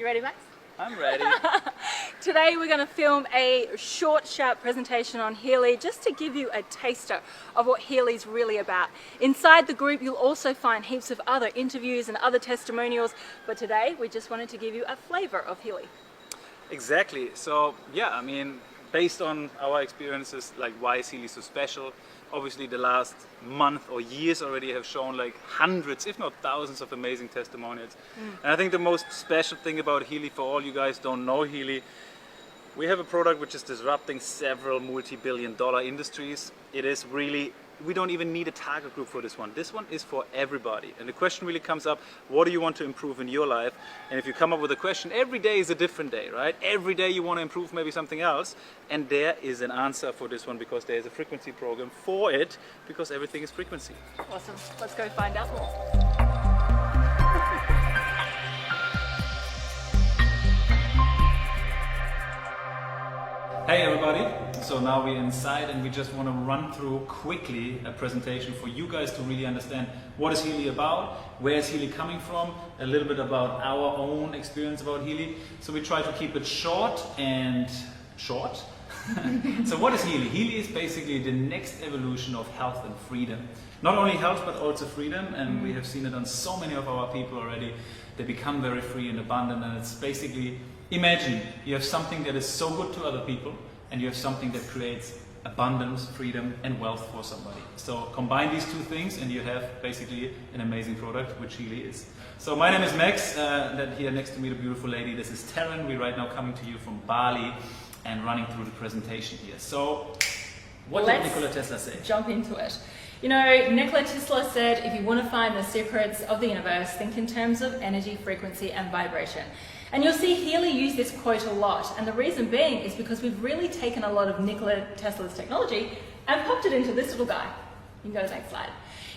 You ready, Max? I'm ready. Today we're going to film a short, sharp presentation on Healy just to give you a taster of what Healy's really about. Inside the group you'll also find heaps of other interviews and other testimonials, but today we just wanted to give you a flavour of Healy. Exactly. So yeah, I mean, based on our experiences, like why is Healy so special? Obviously the last month or years already have shown like hundreds, if not thousands of amazing testimonials. And I think the most special thing about Healy, for all you guys don't know Healy, we have a product which is disrupting several multi-billion-dollar industries. It is really, we don't even need a target group for this one. This one is for everybody. And the question really comes up, what do you want to improve in your life? And if you come up with a question, every day is a different day, right? Every day you want to improve maybe something else. And there is an answer for this one because there is a frequency program for it, because everything is frequency. Awesome. Let's go find out more. Hey everybody, so now we're inside and we just want to run through quickly a presentation for you guys to really understand what is Healy about, where is Healy coming from, a little bit about our own experience about Healy. So we try to keep it short and short. So what is Healy? Healy is basically the next evolution of health and freedom. Not only health but also freedom, and we have seen it on so many of our people already. They become very free and abundant, and it's basically, imagine you have something that is so good to other people and you have something that creates abundance, freedom and wealth for somebody. So combine these two things and you have basically an amazing product, which Healy is. So my name is Max, that here next to me the beautiful lady, this is Taryn. We're right now coming to you from Bali and running through the presentation here. So what did Nikola Tesla say? Jump into it. You know, Nikola Tesla said, if you want to find the secrets of the universe, think in terms of energy, frequency and vibration. And you'll see Healy use this quote a lot, and the reason being is because we've really taken a lot of Nikola Tesla's technology and popped it into this little guy. You can go to the next slide.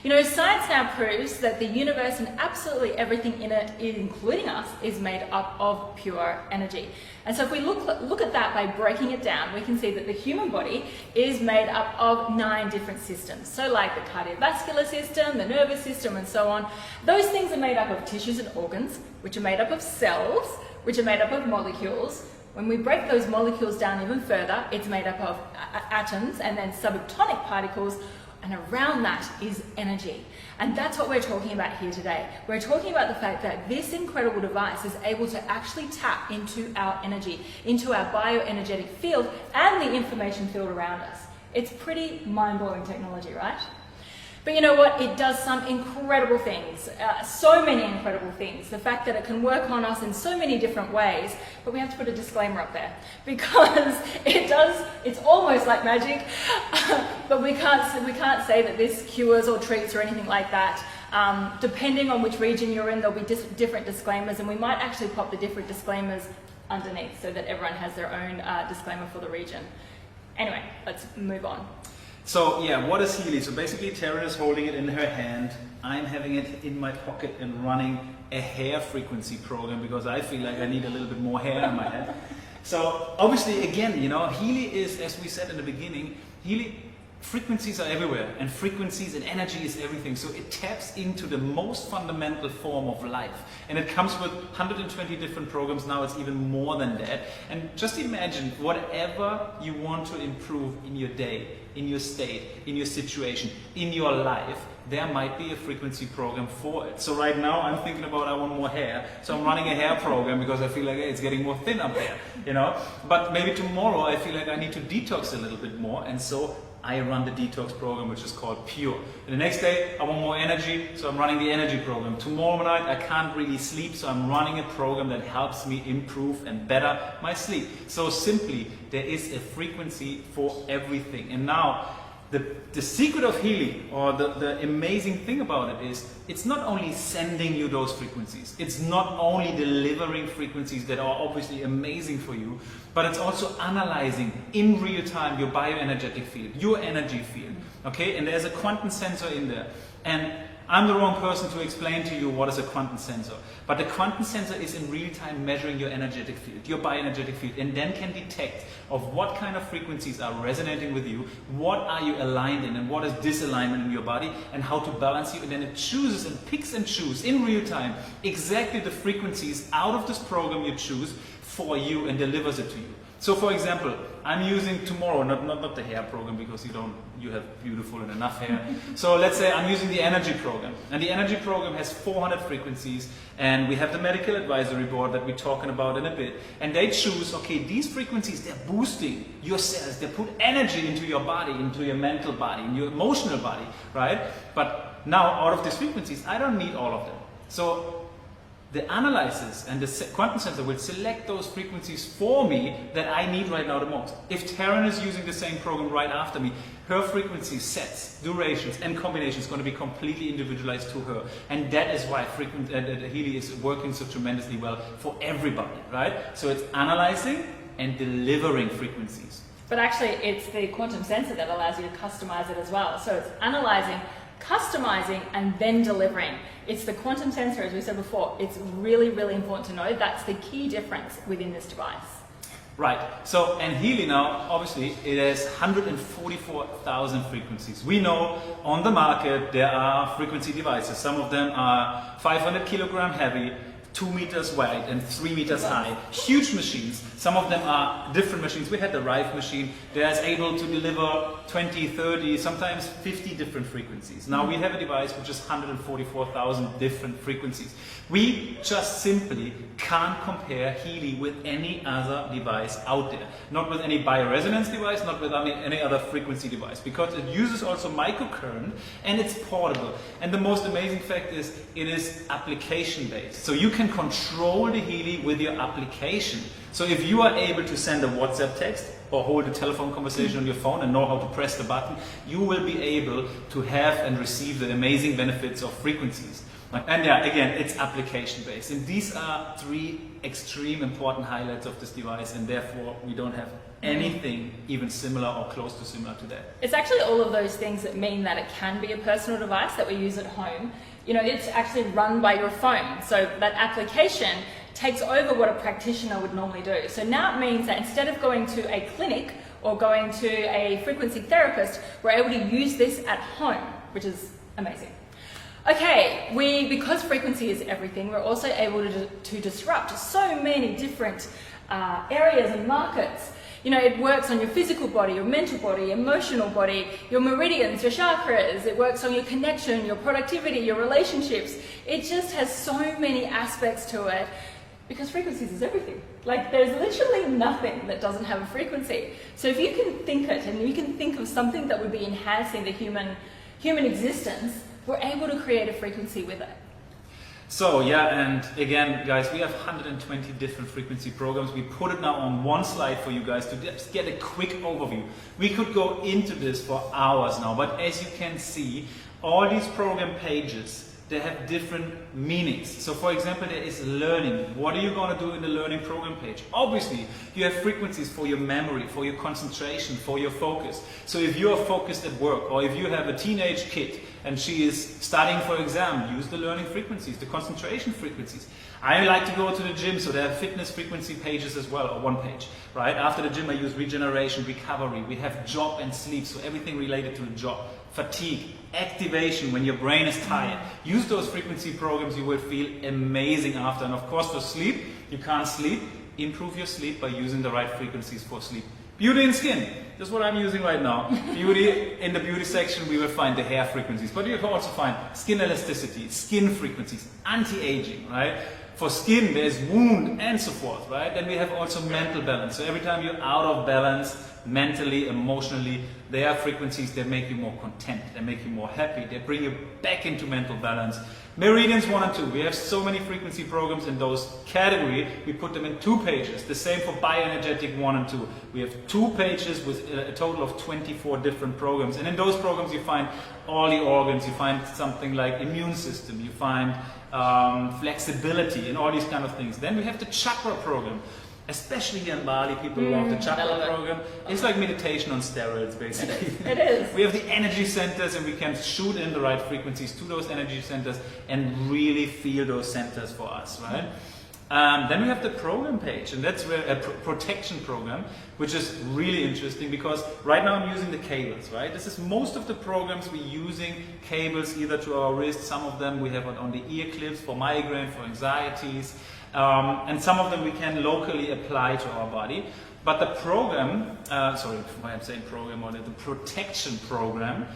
You know, science now proves that the universe and absolutely everything in it, including us, is made up of pure energy. And so if we look at that by breaking it down, we can see that the human body is made up of 9 different systems. So like the cardiovascular system, the nervous system and so on. Those things are made up of tissues and organs, which are made up of cells, which are made up of molecules. When we break those molecules down even further, it's made up of atoms and then subatomic particles, and around that is energy. And that's what we're talking about here today. We're talking about the fact that this incredible device is able to actually tap into our energy, into our bioenergetic field and the information field around us. It's pretty mind-blowing technology, right? But you know what? It does some incredible things, so many incredible things. The fact that it can work on us in so many different ways, but we have to put a disclaimer up there because it's almost like magic, but we can't say that this cures or treats or anything like that. Depending on which region you're in, there'll be different disclaimers, and we might actually pop the different disclaimers underneath so that everyone has their own disclaimer for the region. Anyway, let's move on. So yeah, what is Healy? So basically Taryn is holding it in her hand, I'm having it in my pocket and running a hair frequency program because I feel like I need a little bit more hair in my head. So obviously again, you know, Healy is, as we said in the beginning, Healy, frequencies are everywhere, and frequencies and energy is everything. So it taps into the most fundamental form of life. And it comes with 120 different programs. Now it's even more than that. And just imagine whatever you want to improve in your day, in your state, in your situation, in your life, there might be a frequency program for it. So right now I'm thinking about I want more hair, so I'm running a hair program because I feel like hey, it's getting more thin up there, you know. But maybe tomorrow I feel like I need to detox a little bit more, and so I run the detox program, which is called Pure. And the next day I want more energy, so I'm running the energy program. Tomorrow night I can't really sleep, so I'm running a program that helps me improve and better my sleep. So simply, there is a frequency for everything. And now the secret of Healy, or the amazing thing about it is, it's not only sending you those frequencies, it's not only delivering frequencies that are obviously amazing for you, but it's also analyzing in real time your bioenergetic field, your energy field, okay? And there's a quantum sensor in there. And I'm the wrong person to explain to you what is a quantum sensor. But the quantum sensor is in real time measuring your energetic field, your bioenergetic field, and then can detect of what kind of frequencies are resonating with you, what are you aligned in, and what is disalignment in your body, and how to balance you. And then it chooses and picks and chooses in real time exactly the frequencies out of this program you choose for you and delivers it to you. So for example, I'm using tomorrow, not the hair program, because you have beautiful and enough hair. So let's say I'm using the energy program, and the energy program has 400 frequencies, and we have the medical advisory board that we're talking about in a bit, and they choose, okay, these frequencies, they're boosting your cells, they put energy into your body, into your mental body, in your emotional body, right? But now out of these frequencies, I don't need all of them. So the analysis and the quantum sensor will select those frequencies for me that I need right now the most. If Taryn is using the same program right after me, her frequency sets, durations, and combinations are going to be completely individualized to her. And that is why Healy is working so tremendously well for everybody, right? So it's analyzing and delivering frequencies. But actually, it's the quantum sensor that allows you to customize it as well. So it's analyzing, customizing, and then delivering. It's the quantum sensor, as we said before. It's really, really important to know. That's the key difference within this device. Right. So, and Healy now, obviously, it has 144,000 frequencies. We know on the market there are frequency devices. Some of them are 500 kilogram heavy, 2 meters wide and 3 meters high. Huge machines. Some of them are different machines. We had the Rive machine that's able to deliver 20, 30, sometimes 50 different frequencies. Now we have a device with just 144,000 different frequencies. We just simply can't compare Healy with any other device out there. Not with any bioresonance device, not with any other frequency device, because it uses also microcurrent and it's portable. And the most amazing fact is it is application based. So you can control the Healy with your application. So if you are able to send a WhatsApp text or hold a telephone conversation on your phone and know how to press the button, you will be able to have and receive the amazing benefits of frequencies. And yeah, again, it's application based. And these are 3 extreme important highlights of this device, and therefore we don't have anything even similar or close to similar to that. It's actually all of those things that mean that it can be a personal device that we use at home. You know, it's actually run by your phone. So that application takes over what a practitioner would normally do. So now it means that instead of going to a clinic or going to a frequency therapist, we're able to use this at home, which is amazing. Okay, because frequency is everything, we're also able to disrupt so many different areas and markets. You know, it works on your physical body, your mental body, emotional body, your meridians, your chakras. It works on your connection, your productivity, your relationships. It just has so many aspects to it because frequencies is everything. Like, there's literally nothing that doesn't have a frequency. So if you can think it and you can think of something that would be enhancing the human existence, we're able to create a frequency with it. So yeah, and again, guys, we have 120 different frequency programs. We put it now on one slide for you guys to just get a quick overview. We could go into this for hours now, but as you can see, all these program pages, they have different meanings. So for example, there is learning. What are you going to do in the learning program page? Obviously, you have frequencies for your memory, for your concentration, for your focus. So if you are focused at work, or if you have a teenage kid and she is studying for exam, use the learning frequencies, the concentration frequencies. I like to go to the gym, so there are fitness frequency pages as well, or one page, right? After the gym, I use regeneration, recovery. We have job and sleep, so everything related to the job. Fatigue, activation when your brain is tired. Use those frequency programs, you will feel amazing after. And of course, for sleep, you can't sleep. Improve your sleep by using the right frequencies for sleep. Beauty and skin, that's what I'm using right now. Beauty, in the beauty section, we will find the hair frequencies, but you can also find skin elasticity, skin frequencies, anti-aging, right? For skin, there's wound and so forth, right? Then we have also mental balance. So every time you're out of balance, mentally, emotionally, there are frequencies that make you more content, that make you more happy, that bring you back into mental balance. Meridians 1 and 2, we have so many frequency programs in those categories, we put them in 2 pages. The same for bioenergetic 1 and 2. We have 2 pages with a total of 24 different programs. And in those programs you find all the organs, you find something like immune system, you find flexibility and all these kind of things. Then we have the chakra program. especially here in Bali, people love the chakra program. It's like meditation on steroids, basically. It is. We have the energy centers, and we can shoot in the right frequencies to those energy centers and really feel those centers for us, right? Then we have the program page, and that's where a protection program, which is really interesting because right now I'm using the cables, right? This is most of the programs we're using cables either to our wrist, some of them we have on the ear clips for migraine, for anxieties, and some of them we can locally apply to our body. But the program, sorry, why I'm saying program, or the protection program,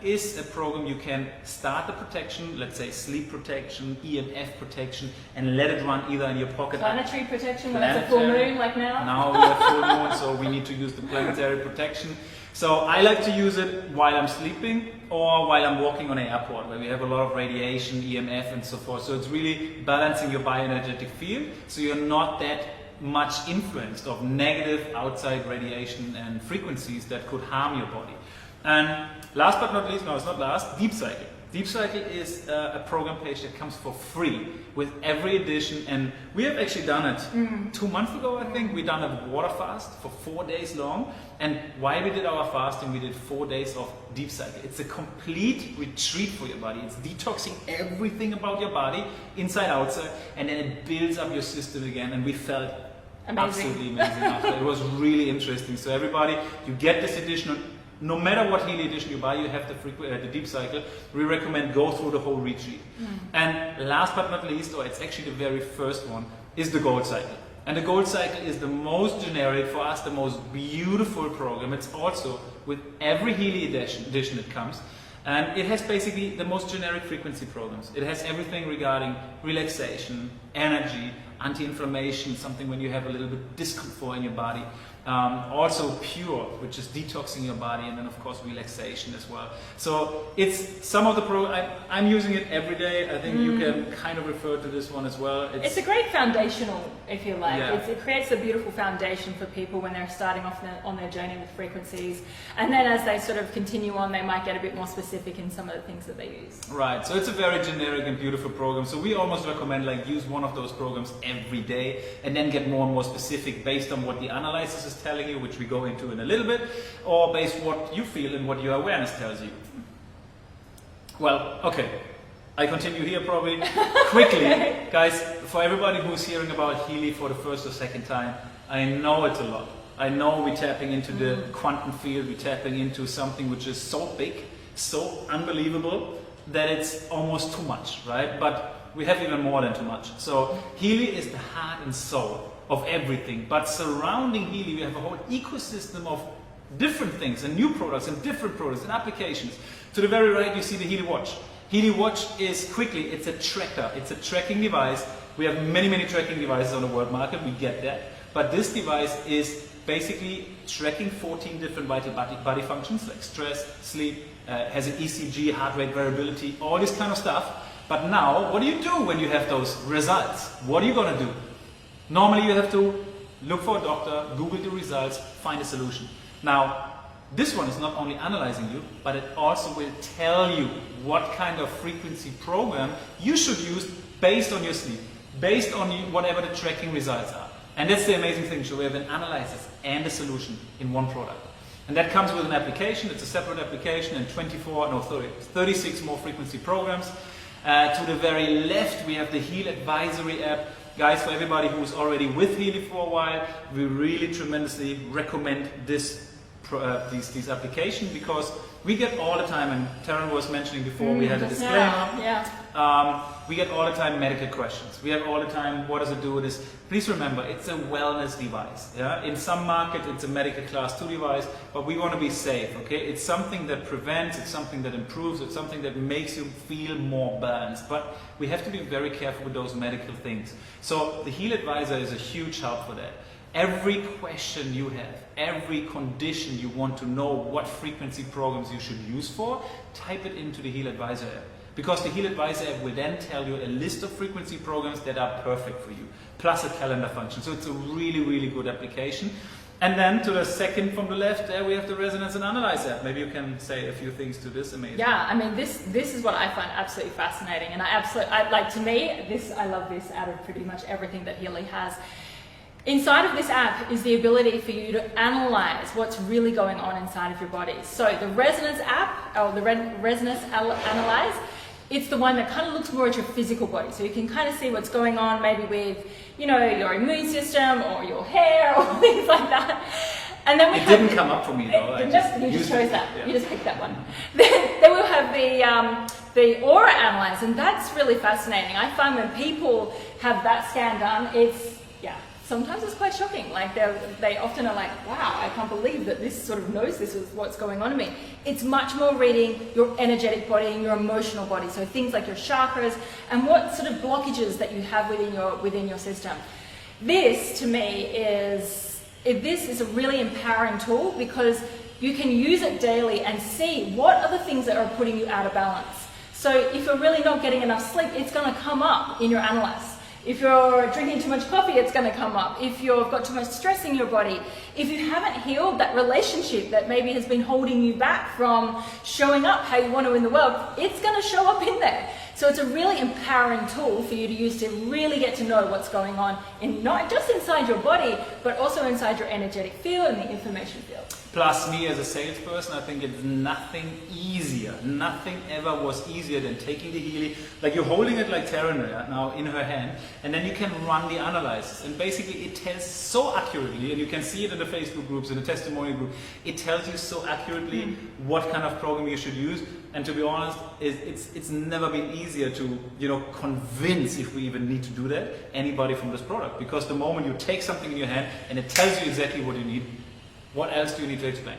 is a program you can start the protection, let's say sleep protection, EMF protection, and let it run either in your pocket. Planetary protection, when it's a full moon like now. Now we have full moon, so we need to use the planetary protection. So I like to use it while I'm sleeping or while I'm walking on an airport where we have a lot of radiation, EMF and so forth. So it's really balancing your bioenergetic field so you're not that much influenced of negative outside radiation and frequencies that could harm your body. And last but not least, no, it's not last, Deep Cycle. Deep Cycle is a program page that comes for free with every edition, and we have actually done it 2 months ago, I think. We done a water fast for 4 days long, and while we did our fasting, we did 4 days of Deep Cycle. It's a complete retreat for your body. It's detoxing everything about your body, inside, outside, and then it builds up your system again, and we felt absolutely amazing after. It was really interesting. So everybody, you get this edition. No matter what Healy edition you buy, you have the Deep Cycle. We recommend go through the whole retreat. And last but not least, or it's actually the very first one, is the Gold Cycle. And the Gold Cycle is the most generic, for us the most beautiful program. It's also with every Healy edition it comes. And it has basically the most generic frequency programs. It has everything regarding relaxation, energy, anti-inflammation, something when you have a little bit discomfort in your body. Also pure, which is detoxing your body, and then of course relaxation as well. So it's some of the I'm using it every day. I think you can kind of refer to this one as well. It's a great foundational, if you like. Yeah. It creates a beautiful foundation for people when they're starting off on their journey with frequencies. And then as they sort of continue on, they might get a bit more specific in some of the things that they use. Right, so it's a very generic and beautiful program. So we almost recommend like use one of those programs every day and then get more and more specific based on what the analysis is telling you, which we go into in a little bit, or based what you feel and what your awareness tells you. Well, okay, I continue here probably quickly. Okay. Guys, for everybody who's hearing about Healy for the first or second time, I know it's a lot. I know we're tapping into the quantum field, we're tapping into something which is so big, so unbelievable, that it's almost too much, right? But we have even more than too much. So Healy is the heart and soul of everything, but surrounding Healy we have a whole ecosystem of different things and new products and different products and applications. To the very right you see the Healy Watch. Healy Watch is it's a tracker, it's a tracking device. We have many tracking devices on the world market, we get that, but this device is basically tracking 14 different vital body functions like stress, sleep, has an ECG, heart rate variability, all this kind of stuff. But now, what do you do when you have those results? What are you going to do? Normally you have to look for a doctor, Google the results, find a solution. Now, this one is not only analyzing you, but it also will tell you what kind of frequency program you should use based on your sleep, based on whatever the tracking results are. And that's the amazing thing. So we have an analysis and a solution in one product. And that comes with an application. It's a separate application and 36 more frequency programs. To the very left, we have the Heal Advisory app. Guys, for everybody who's already with Healy for a while, we really tremendously recommend these applications because we get all the time, and Taryn was mentioning before, we had a disclaimer. We get all the time medical questions. We have all the time, what does it do with this? Please remember, it's a wellness device. Yeah? In some markets, it's a medical class 2 device, but we want to be safe. Okay? It's something that prevents, it's something that improves, it's something that makes you feel more balanced. But we have to be very careful with those medical things. So the Heal Advisor is a huge help for that. Every question you have, every condition you want to know what frequency programs you should use for, type it into the Heal Advisor app. Because the Heal Advisor app will then tell you a list of frequency programs that are perfect for you, plus a calendar function. So it's a really good application. And then to the second from the left, there we have the Resonance and Analyze app. Maybe you can say a few things to this. Amazing. Yeah, I mean, this is what I find absolutely fascinating. And I love this out of pretty much everything that Healy has. Inside of this app is the ability for you to analyze what's really going on inside of your body. So the Resonance app, or the Resonance Analyze, it's the one that kind of looks more at your physical body. So you can kind of see what's going on maybe with, you know, your immune system or your hair or things like that. And then we didn't come up for me though. You just chose that. Yeah. You just picked that one. Then we'll have the Aura Analyze, and that's really fascinating. I find when people have that scan done, sometimes it's quite shocking. Like they often are like, wow, I can't believe that this sort of knows this is what's going on in me. It's much more reading your energetic body and your emotional body. So things like your chakras and what sort of blockages that you have within your system. This to me is a really empowering tool because you can use it daily and see what are the things that are putting you out of balance. So if you're really not getting enough sleep, it's going to come up in your analyze. If you're drinking too much coffee, it's going to come up. If you've got too much stress in your body, if you haven't healed that relationship that maybe has been holding you back from showing up how you want to in the world, it's going to show up in there. So it's a really empowering tool for you to use to really get to know what's going on, not just inside your body, but also inside your energetic field and the information field. Plus me as a salesperson, I think it's nothing easier. Nothing ever was easier than taking the Healy, like you're holding it like Taryn now in her hand, and then you can run the analysis. And basically it tells so accurately, and you can see it in the Facebook groups, in the testimonial group, it tells you so accurately what kind of program you should use. And to be honest, it's never been easier to, you know, convince, if we even need to do that, anybody from this product. Because the moment you take something in your hand and it tells you exactly what you need, what else do you need to explain?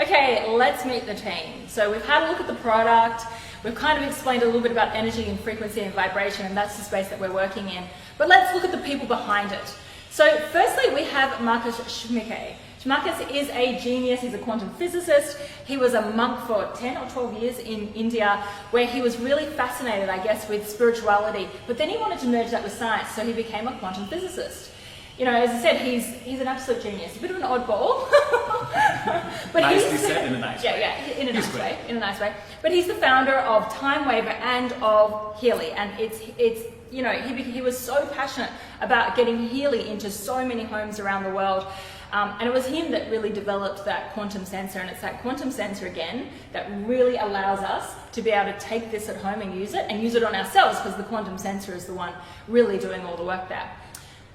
Okay, let's meet the team. So we've had a look at the product. We've kind of explained a little bit about energy and frequency and vibration, and that's the space that we're working in. But let's look at the people behind it. So firstly, we have Marcus Schmicke. Marcus is a genius. He's a quantum physicist. He was a monk for 10 or 12 years in India, where he was really fascinated, I guess, with spirituality. But then he wanted to merge that with science, so he became a quantum physicist. You know, as I said, he's an absolute genius. A bit of an oddball. But nicely said, in a nice way. Yeah, in a nice way. But he's the founder of Time Waver and of Healy. And it's you know, he was so passionate about getting Healy into so many homes around the world. And it was him that really developed that quantum sensor, and it's that quantum sensor again that really allows us to be able to take this at home and use it on ourselves, because the quantum sensor is the one really doing all the work there.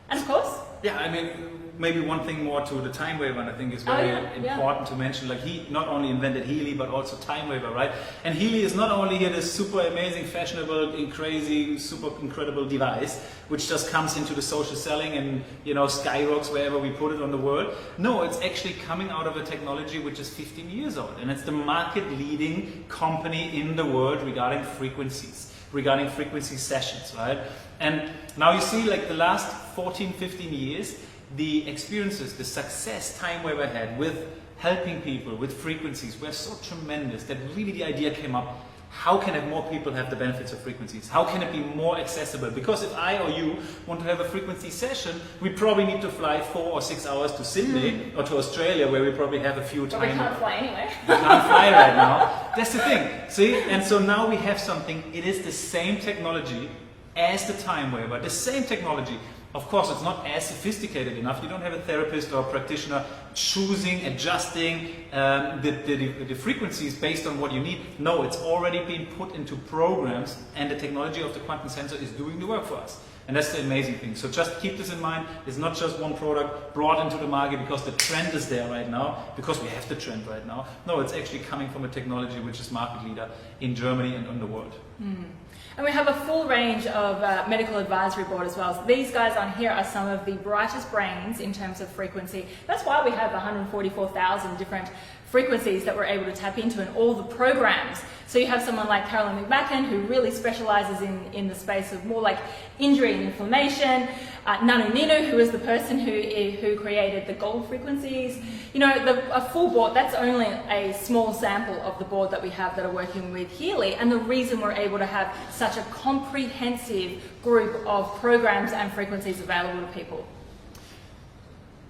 And of course, yeah, I mean, maybe one thing more to the Time Waver, I think is very important to mention. Like, he not only invented Healy, but also Time Waver, right? And Healy is not only here this super amazing, fashionable, crazy, super incredible device, which just comes into the social selling and, you know, skyrocks wherever we put it on the world. No, it's actually coming out of a technology which is 15 years old, and it's the market-leading company in the world regarding frequencies, regarding frequency sessions, right? And now you see, like, the last 14, 15 years, the experiences, the success Time Waver had with helping people with frequencies were so tremendous that really the idea came up, how can more people have the benefits of frequencies? How can it be more accessible? Because if I or you want to have a frequency session, we probably need to fly 4 or 6 hours to Sydney or to Australia, where we probably have a few times. But we can't fly anyway. We can't fly right now. That's the thing. See? And so now we have something. It is the same technology as the Time Waver, the same technology. Of course, it's not as sophisticated enough. You don't have a therapist or a practitioner choosing, adjusting the frequencies based on what you need. No, it's already been put into programs, and the technology of the quantum sensor is doing the work for us. And that's the amazing thing. So just keep this in mind. It's not just one product brought into the market because the trend is there right now, because we have the trend right now. No, it's actually coming from a technology which is market leader in Germany and in the world. And we have a full range of medical advisory board as well. So these guys on here are some of the brightest brains in terms of frequency. That's why we have 144,000 different frequencies that we're able to tap into in all the programs. So you have someone like Carolyn McMacken, who really specializes in the space of more like injury and inflammation. Nanu Ninu, who is the person who created the gold frequencies. You know, a full board, that's only a small sample of the board that we have that are working with Healy, and the reason we're able to have such a comprehensive group of programs and frequencies available to people.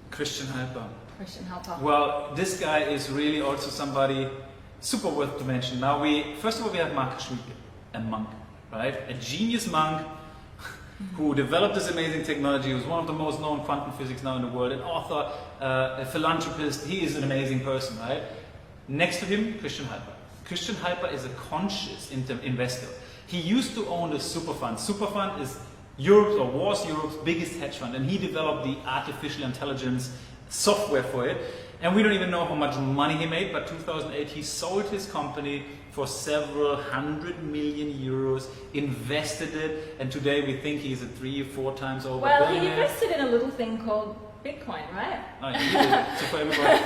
Christian Helper. Well, this guy is really also somebody super worth to mention. Now, first of all, we have Marcus Schmicke, a monk, right? A genius monk. who developed this amazing technology, who's one of the most known quantum physics now in the world, an author, a philanthropist. He is an amazing person, right? Next to him, Christian Hyper. Christian Hyper is a conscious investor. He used to own the Superfund. Superfund is Europe's, or was Europe's biggest hedge fund, and he developed the artificial intelligence software for it. And we don't even know how much money he made, but 2008 he sold his company for several 100 million euros, invested it, and today we think he's a 3 or 4 times over Well, billionaire. he invested in a little thing called Bitcoin, right? Oh, yeah, he did. So for everybody.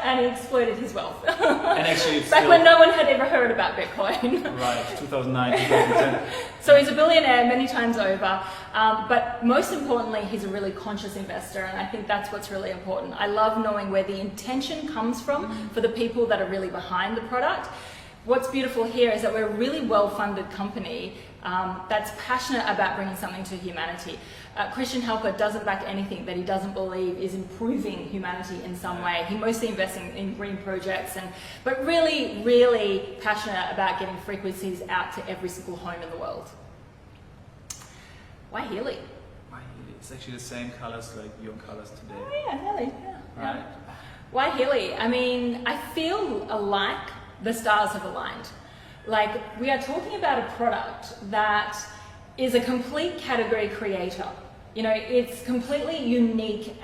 And he exploited his wealth. And actually it's Back still, when no one had ever heard about Bitcoin. right, 2009, 2010. So he's a billionaire many times over, but most importantly, he's a really conscious investor, and I think that's what's really important. I love knowing where the intention comes from for the people that are really behind the product. What's beautiful here is that we're a really well-funded company that's passionate about bringing something to humanity. Christian Helper doesn't back anything that he doesn't believe is improving humanity in some way. He mostly invests in green projects, but really, really passionate about getting frequencies out to every single home in the world. Why Healy? Why Healy? It's actually the same colors like your colors today. Oh yeah, Healy. Yeah. Right? Why Healy? I mean, I feel like the stars have aligned. Like, we are talking about a product that is a complete category creator. You know, it's completely unique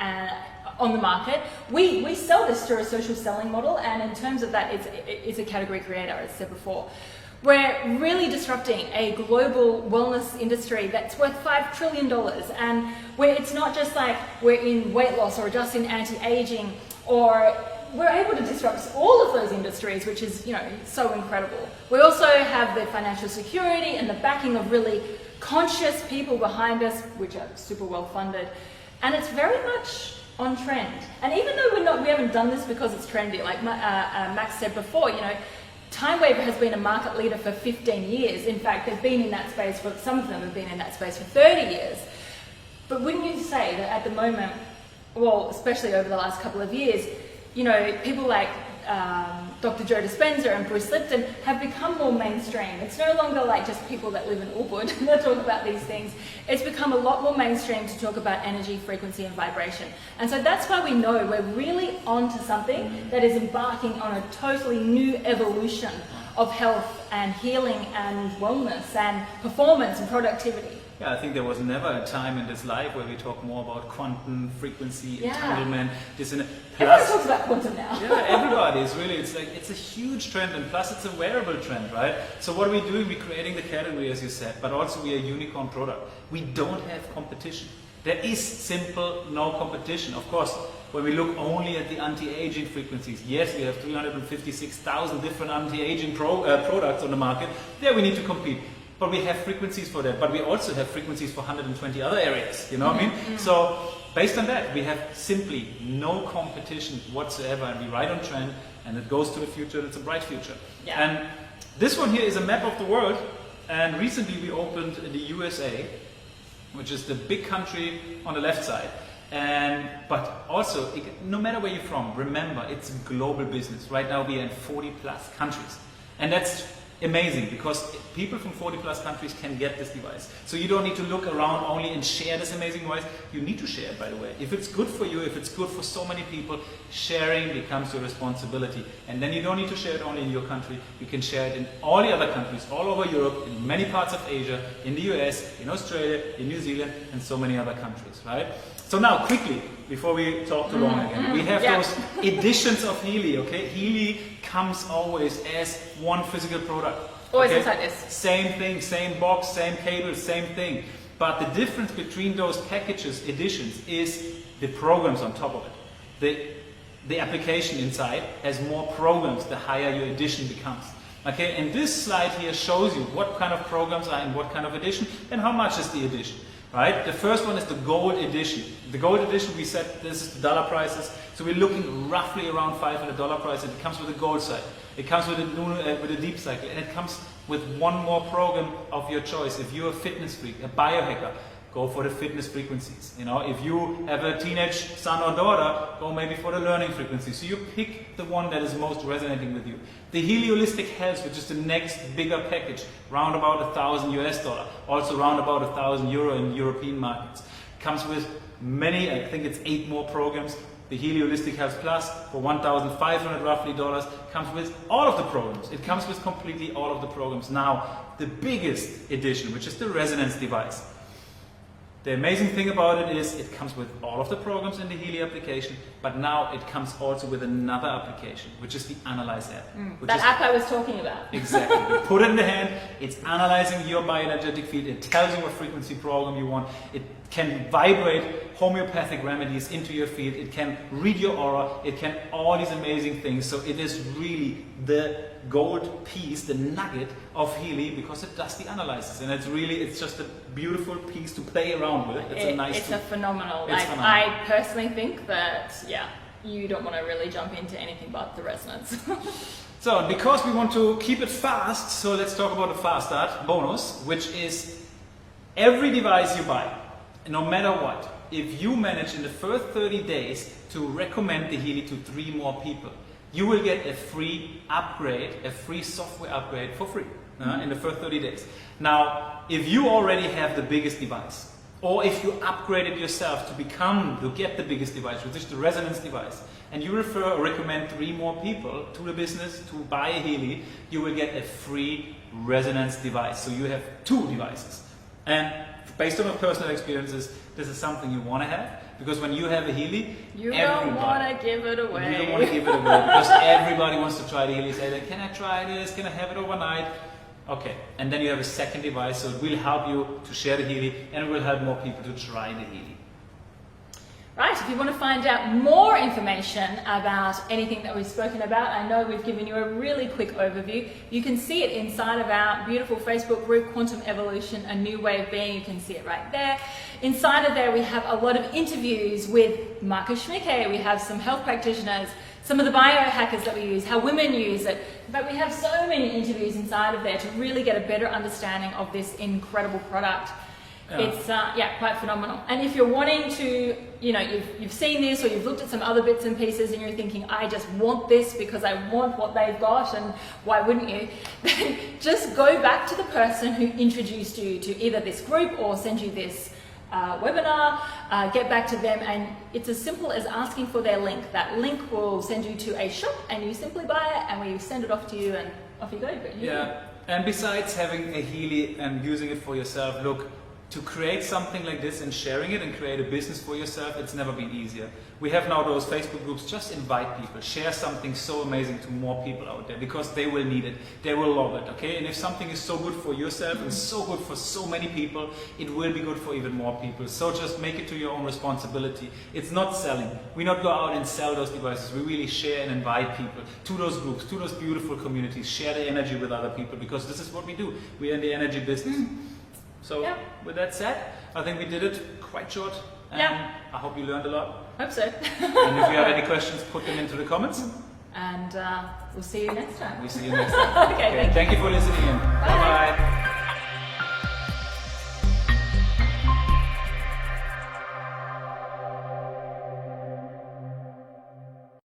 on the market. We sell this through a social selling model, and in terms of that, it's a category creator, as I said before. We're really disrupting a global wellness industry that's worth $5 trillion, and where it's not just like we're in weight loss or just in anti-aging, or we're able to disrupt all of those industries, which is, you know, so incredible. We also have the financial security and the backing of really conscious people behind us, which are super well funded, and it's very much on trend. And even though we haven't done this because it's trendy, like Max said before, you know, Time Waiver has been a market leader for 15 years. In fact, they've been in that space for, some of them have been in that space for 30 years. But wouldn't you say that at the moment, well, especially over the last couple of years, you know, people like Dr. Joe Dispenza and Bruce Lipton have become more mainstream. It's no longer like just people that live in Ubud that talk about these things. It's become a lot more mainstream to talk about energy, frequency, and vibration. And so that's why we know we're really onto something that is embarking on a totally new evolution of health and healing and wellness and performance and productivity. Yeah, I think there was never a time in this life where we talk more about quantum frequency, entanglement, this and everyone talks about quantum now. Yeah, everybody is really, it's a huge trend, and plus it's a wearable trend, right? So what are we doing? We're creating the category, as you said, but also we are a unicorn product. We don't have competition. There is simple no competition. Of course, when we look only at the anti-aging frequencies, yes, we have 356,000 different anti-aging products on the market. There we need to compete. But we have frequencies for that, but we also have frequencies for 120 other areas, you know what I mean? Mm-hmm. So based on that, we have simply no competition whatsoever, and we ride on trend, and it goes to the future. It's a bright future. Yeah. And this one here is a map of the world, and recently we opened the USA, which is the big country on the left side. But also, no matter where you're from, remember, it's a global business. Right now we are in 40 plus countries, and that's amazing, because people from 40 plus countries can get this device. So you don't need to look around only and share this amazing device. You need to share it, by the way. If it's good for you, if it's good for so many people, sharing becomes your responsibility. And then you don't need to share it only in your country. You can share it in all the other countries, all over Europe, in many parts of Asia, in the US, in Australia, in New Zealand, and so many other countries, right? So now, quickly, before we talk too long again, we have those editions of Healy, okay? Healy comes always as one physical product. Always inside this. Same thing, same box, same cable, same thing. But the difference between those packages, editions, is the programs on top of it. The application inside has more programs the higher your edition becomes. Okay, and this slide here shows you what kind of programs are in what kind of edition and how much is the edition. Right? The first one is the gold edition. The gold edition, we said this is the dollar prices, so we're looking roughly around $500 price, and it comes with a gold side. It comes with a deep cycle, and it comes with one more program of your choice. If you're a fitness freak, a biohacker, go for the fitness frequencies. You know, if you have a teenage son or daughter, go maybe for the learning frequency. So you pick the one that is most resonating with you. The Healy Holistic Health, which is the next bigger package, round about $1,000 US, also round about €1,000 in European markets, comes with many, I think it's 8 more programs. The Healy Holistic Health Plus for $1,500 roughly comes with all of the programs. It comes with completely all of the programs. Now, the biggest edition, which is the resonance device. The amazing thing about it is it comes with all of the programs in the Healy application, but now it comes also with another application, which is the Analyze app. That app I was talking about. Exactly. You put it in the hand, it's analyzing your bioenergetic field, it tells you what frequency program you want, it can vibrate homeopathic remedies into your field, it can read your aura, it can all these amazing things. So it is really the gold piece, the nugget of Healy, because it does the analysis, and it's just a beautiful piece to play around with. It's a phenomenal. phenomenal. I personally think that you don't want to really jump into anything but the resonance. So because we want to keep it fast, so let's talk about the fast start bonus, which is every device you buy, no matter what, if you manage in the first 30 days to recommend the Healy to 3 more people, you will get a free upgrade, a free software upgrade for free in the first 30 days. Now, if you already have the biggest device, or if you upgraded yourself to get the biggest device, which is the resonance device, and you refer or recommend 3 more people to the business to buy a Healy, you will get a free resonance device. So you have 2 devices. And based on my personal experiences, this is something you want to have. Because when you have a Healy, you don't want to give it away. You don't want to give it away because everybody wants to try the Healy. Say, can I try this? Can I have it overnight? Okay, and then you have a second device, so it will help you to share the Healy, and it will help more people to try the Healy. Right, if you want to find out more information about anything that we've spoken about, I know we've given you a really quick overview. You can see it inside of our beautiful Facebook group, Quantum Evolution, A New Way of Being. You can see it right there. Inside of there, we have a lot of interviews with Marcus Schmicke. We have some health practitioners, some of the biohackers that we use, how women use it. In fact, we have so many interviews inside of there to really get a better understanding of this incredible product. It's quite phenomenal. And if you're wanting to, you've seen this or you've looked at some other bits and pieces and you're thinking, I just want this because I want what they've got, and why wouldn't you? Then just go back to the person who introduced you to either this group or send you this webinar, get back to them, and it's as simple as asking for their link. That link will send you to a shop and you simply buy it and we send it off to you and off you go. And besides having a Healy and using it for yourself, look, to create something like this and sharing it and create a business for yourself, it's never been easier. We have now those Facebook groups, just invite people, share something so amazing to more people out there because they will need it, they will love it, okay? And if something is so good for yourself and so good for so many people, it will be good for even more people. So just make it to your own responsibility. It's not selling. We not go out and sell those devices. We really share and invite people to those groups, to those beautiful communities, share the energy with other people because this is what we do. We're in the energy business. So with that said, I think we did it quite short, and I hope you learned a lot. Hope so. And if you have any questions, put them into the comments. And we'll see you next time. We'll see you next time. Okay, Thank you for listening in. Bye-bye.